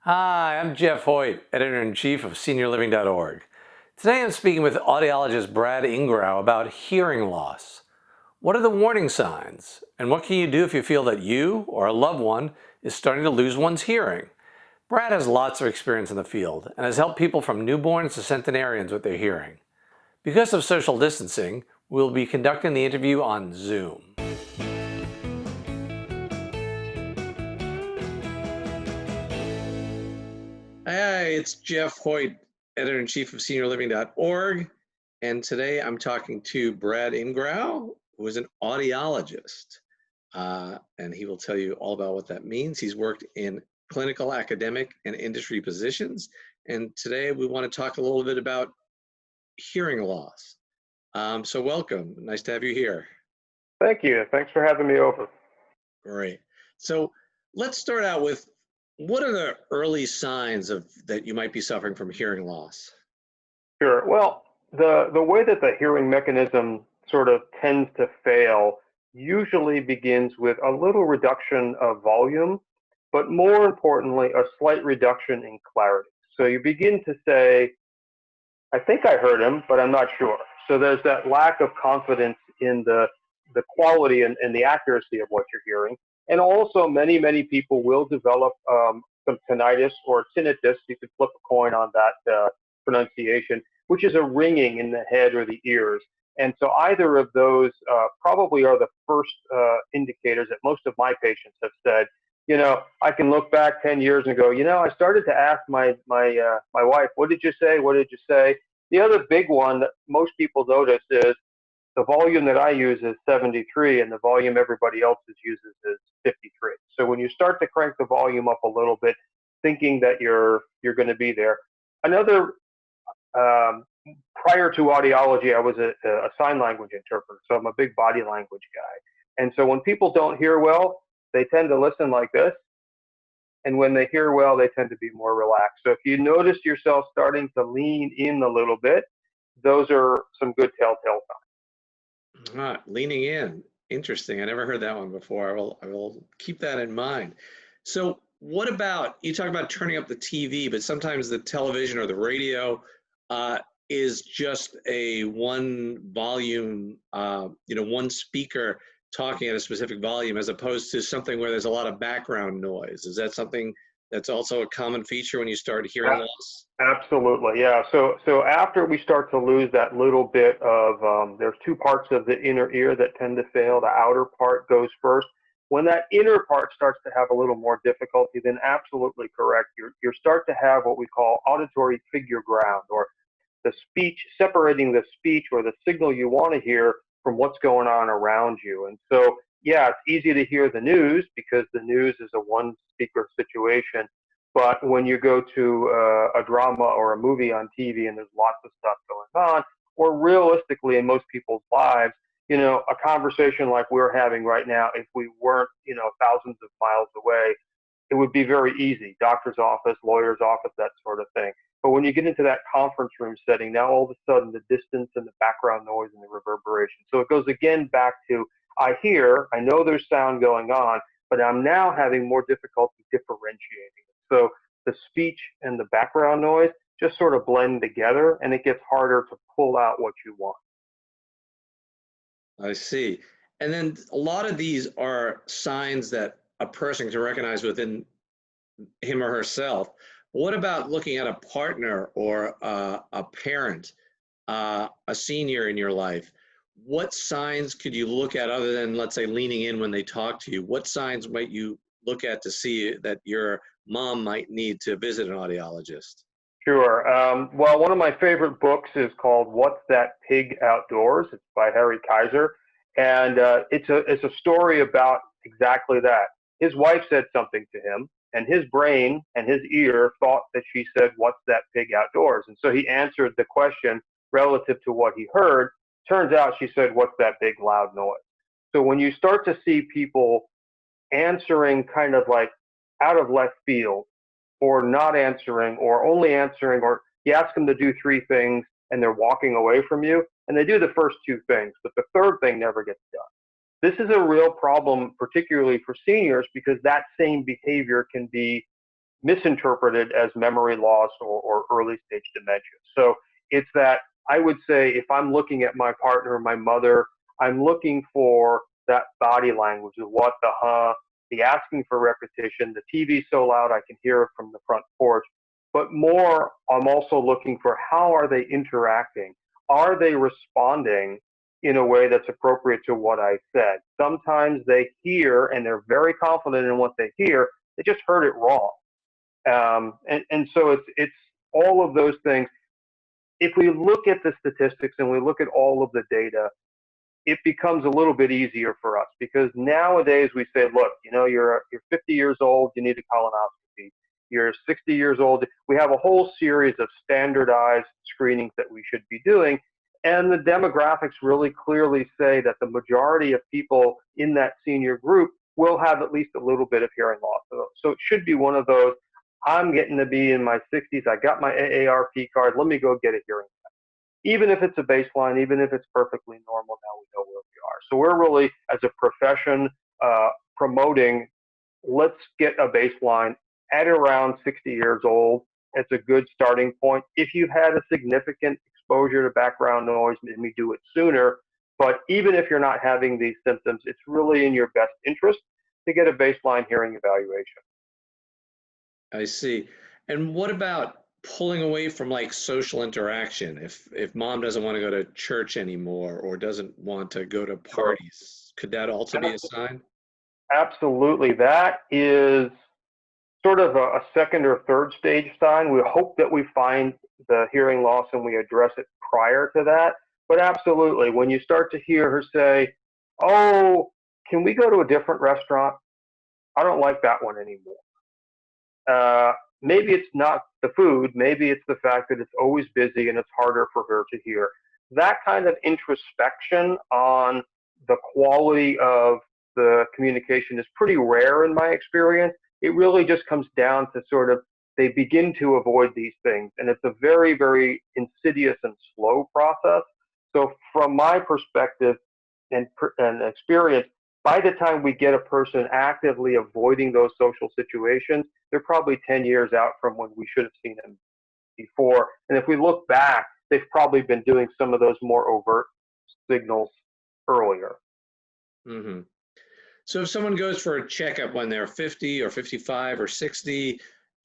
Hi, I'm Jeff Hoyt, Editor-in-Chief of SeniorLiving.Org. Today I'm speaking with Audiologist Brad Ingrao about hearing loss. What are the warning signs? And what can you do if you feel that you or a loved one is starting to lose one's hearing? Brad has lots of experience in the field and has helped people from newborns to centenarians with their hearing. Because of social distancing, we'll be conducting the interview on Zoom. Hi, it's Jeff Hoyt, Editor-in-Chief of SeniorLiving.Org, and today I'm talking to Brad Ingrao, who is an audiologist, and he will tell you all about what that means. He's worked in clinical, academic, and industry positions, and today we want to talk a little bit about hearing loss. So welcome, nice to have you here. Thank you. Thanks for having me over. Great. So let's start out with, what are the early signs that you might be suffering from hearing loss? Sure. Well, the way that the hearing mechanism sort of tends to fail usually begins with a little reduction of volume, but more importantly, a slight reduction in clarity. So you begin to say, I think I heard him, but I'm not sure. So there's that lack of confidence in the quality and the accuracy of what you're hearing. And also, many people will develop some tinnitus or tinnitus. You could flip a coin on that pronunciation, which is a ringing in the head or the ears. And so either of those probably are the first indicators that most of my patients have said, I can look back 10 years and go, I started to ask my wife, what did you say? What did you say? The other big one that most people notice is the volume that I use is 73 and the volume everybody else uses is 53. So when you start to crank the volume up a little bit, thinking that you're going to be there. Another, prior to audiology, I was a sign language interpreter, so I'm a big body language guy. And so when people don't hear well, they tend to listen like this. And when they hear well, they tend to be more relaxed. So if you notice yourself starting to lean in a little bit, those are some good telltale signs. Leaning in. Interesting. I never heard that one before. I will keep that in mind. So what about, you talk about turning up the TV, but sometimes the television or the radio is just a one volume, one speaker talking at a specific volume, as opposed to something where there's a lot of background noise. Is that something that's also a common feature when you start hearing loss? Absolutely, yeah. So after we start to lose that little bit of, there's two parts of the inner ear that tend to fail. The outer part goes first. When that inner part starts to have a little more difficulty, then absolutely correct. You start to have what we call auditory figure ground, or the speech, separating the speech or the signal you want to hear from what's going on around you. And so, yeah, it's easy to hear the news because the news is a one speaker situation. But when you go to a drama or a movie on TV and there's lots of stuff going on, or realistically in most people's lives, a conversation like we're having right now, if we weren't, thousands of miles away, it would be very easy. Doctor's office, lawyer's office, that sort of thing. But when you get into that conference room setting, now all of a sudden the distance and the background noise and the reverberation. So it goes again back to, I know there's sound going on, but I'm now having more difficulty differentiating it. So the speech and the background noise just sort of blend together, and it gets harder to pull out what you want. I see. And then a lot of these are signs that a person can recognize within him or herself. What about looking at a partner or a parent, a senior in your life? What signs could you look at other than, let's say, leaning in when they talk to you? What signs might you look at to see that your mom might need to visit an audiologist? Sure. Well, one of my favorite books is called "What's That Pig Outdoors?" It's by Harry Kaiser, and it's a story about exactly that. His wife said something to him, and his brain and his ear thought that she said, "What's that pig outdoors?" And so he answered the question relative to what he heard. Turns out she said, "What's that big loud noise?" So when you start to see people answering kind of like out of left field, or not answering, or only answering, or you ask them to do three things and they're walking away from you, and they do the first two things, but the third thing never gets done. This is a real problem, particularly for seniors, because that same behavior can be misinterpreted as memory loss or early stage dementia. So it's that I would say if I'm looking at my partner, my mother, I'm looking for that body language, the what, the huh, the asking for repetition, the TV so loud I can hear it from the front porch. But more, I'm also looking for how are they interacting? Are they responding in a way that's appropriate to what I said? Sometimes they hear and they're very confident in what they hear. They just heard it wrong. And so it's all of those things. If we look at the statistics and we look at all of the data, it becomes a little bit easier for us because nowadays we say, look, you're 50 years old, you need a colonoscopy. You're 60 years old. We have a whole series of standardized screenings that we should be doing. And the demographics really clearly say that the majority of people in that senior group will have at least a little bit of hearing loss. So it should be one of those, I'm getting to be in my 60s, I got my AARP card, let me go get a hearing test. Even if it's a baseline, even if it's perfectly normal, now we know where we are. So we're really, as a profession, promoting, let's get a baseline at around 60 years old. It's a good starting point. If you've had a significant exposure to background noise, maybe do it sooner. But even if you're not having these symptoms, it's really in your best interest to get a baseline hearing evaluation. I see. And what about pulling away from like social interaction? If mom doesn't want to go to church anymore or doesn't want to go to parties, could that also be a sign? Absolutely. That is sort of a second or third stage sign. We hope that we find the hearing loss and we address it prior to that. But absolutely, when you start to hear her say, oh, can we go to a different restaurant? I don't like that one anymore. Maybe it's not the food, maybe it's the fact that it's always busy and it's harder for her to hear. That kind of introspection on the quality of the communication is pretty rare in my experience. It really just comes down to sort of they begin to avoid these things, and it's a very, very insidious and slow process. So from my perspective and experience, by the time we get a person actively avoiding those social situations, they're probably 10 years out from when we should have seen them before. And if we look back, they've probably been doing some of those more overt signals earlier. Mm-hmm. So if someone goes for a checkup when they're 50 or 55 or 60,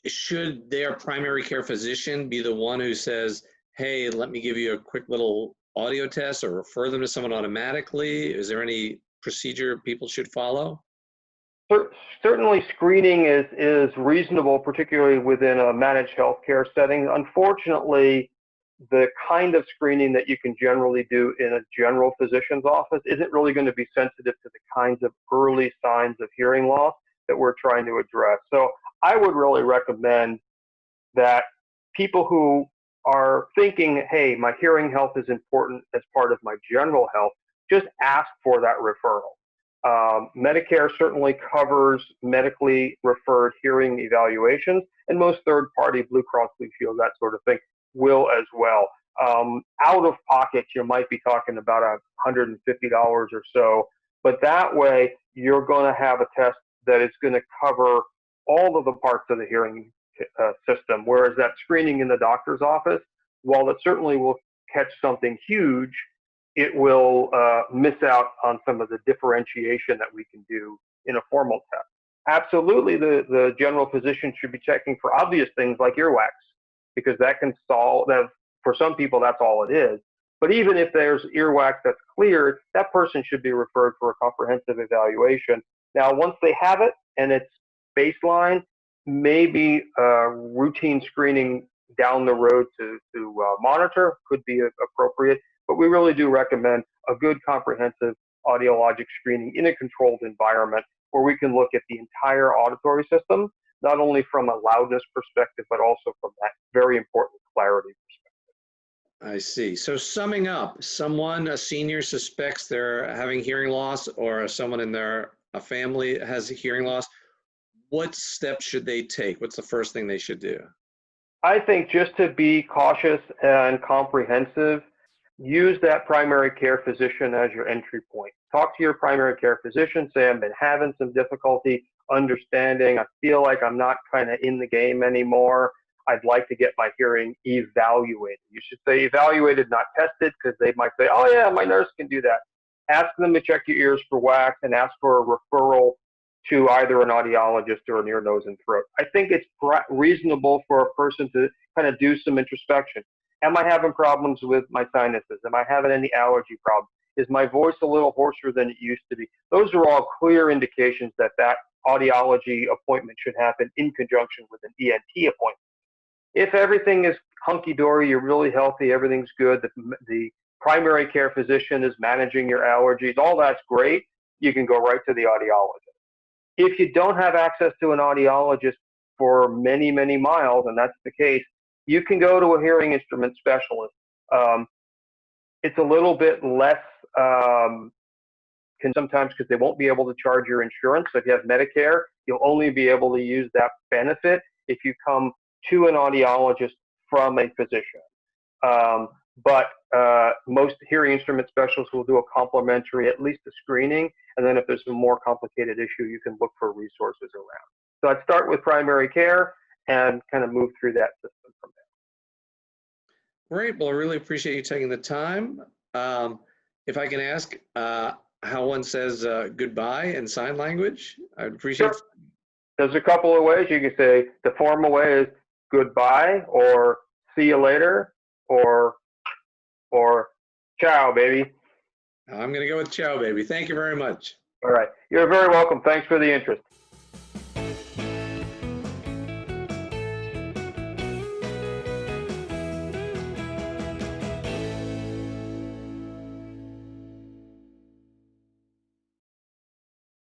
should their primary care physician be the one who says, hey, let me give you a quick little audio test, or refer them to someone automatically? Is there any procedure people should follow? Certainly screening is reasonable, particularly within a managed healthcare setting. Unfortunately, the kind of screening that you can generally do in a general physician's office isn't really going to be sensitive to the kinds of early signs of hearing loss that we're trying to address. So I would really recommend that people who are thinking, hey, my hearing health is important as part of my general health, just ask for that referral. Medicare certainly covers medically referred hearing evaluations, and most third-party Blue Cross Blue Shield, that sort of thing, will as well. Out of pocket, you might be talking about $150 or so, but that way you're going to have a test that is going to cover all of the parts of the hearing system, whereas that screening in the doctor's office, while it certainly will catch something huge, it will miss out on some of the differentiation that we can do in a formal test. Absolutely, the general physician should be checking for obvious things like earwax, because that can solve that. For some people, that's all it is. But even if there's earwax that's cleared, that person should be referred for a comprehensive evaluation. Now, once they have it and it's baseline, maybe routine screening down the road to monitor could be appropriate. But we really do recommend a good comprehensive audiologic screening in a controlled environment where we can look at the entire auditory system, not only from a loudness perspective, but also from that very important clarity perspective. I see. So summing up, a senior suspects they're having hearing loss, or someone in their family has hearing loss. What steps should they take? What's the first thing they should do? I think just to be cautious and comprehensive, use that primary care physician as your entry point. Talk to your primary care physician, say, I've been having some difficulty understanding. I feel like I'm not kind of in the game anymore. I'd like to get my hearing evaluated. You should say evaluated, not tested, because they might say, oh yeah, my nurse can do that. Ask them to check your ears for wax and ask for a referral to either an audiologist or an ear, nose, and throat. I think it's reasonable for a person to kind of do some introspection. Am I having problems with my sinuses? Am I having any allergy problems? Is my voice a little hoarser than it used to be? Those are all clear indications that that audiology appointment should happen in conjunction with an ENT appointment. If everything is hunky-dory, you're really healthy, everything's good, the primary care physician is managing your allergies, all that's great, you can go right to the audiologist. If you don't have access to an audiologist for many, many miles, and that's the case, you can go to a hearing instrument specialist. It's a little bit less sometimes because they won't be able to charge your insurance. So if you have Medicare, you'll only be able to use that benefit if you come to an audiologist from a physician. But most hearing instrument specialists will do a complimentary, at least a screening, and then if there's a more complicated issue, you can look for resources around. So I'd start with primary care and kind of move through that system from there. Great. Well, I really appreciate you taking the time. If I can ask how one says goodbye in sign language, I'd appreciate. Sure. There's a couple of ways. You can say the formal way is goodbye, or see you later, or ciao, baby. I'm going to go with ciao, baby. Thank you very much. All right. You're very welcome. Thanks for the interest.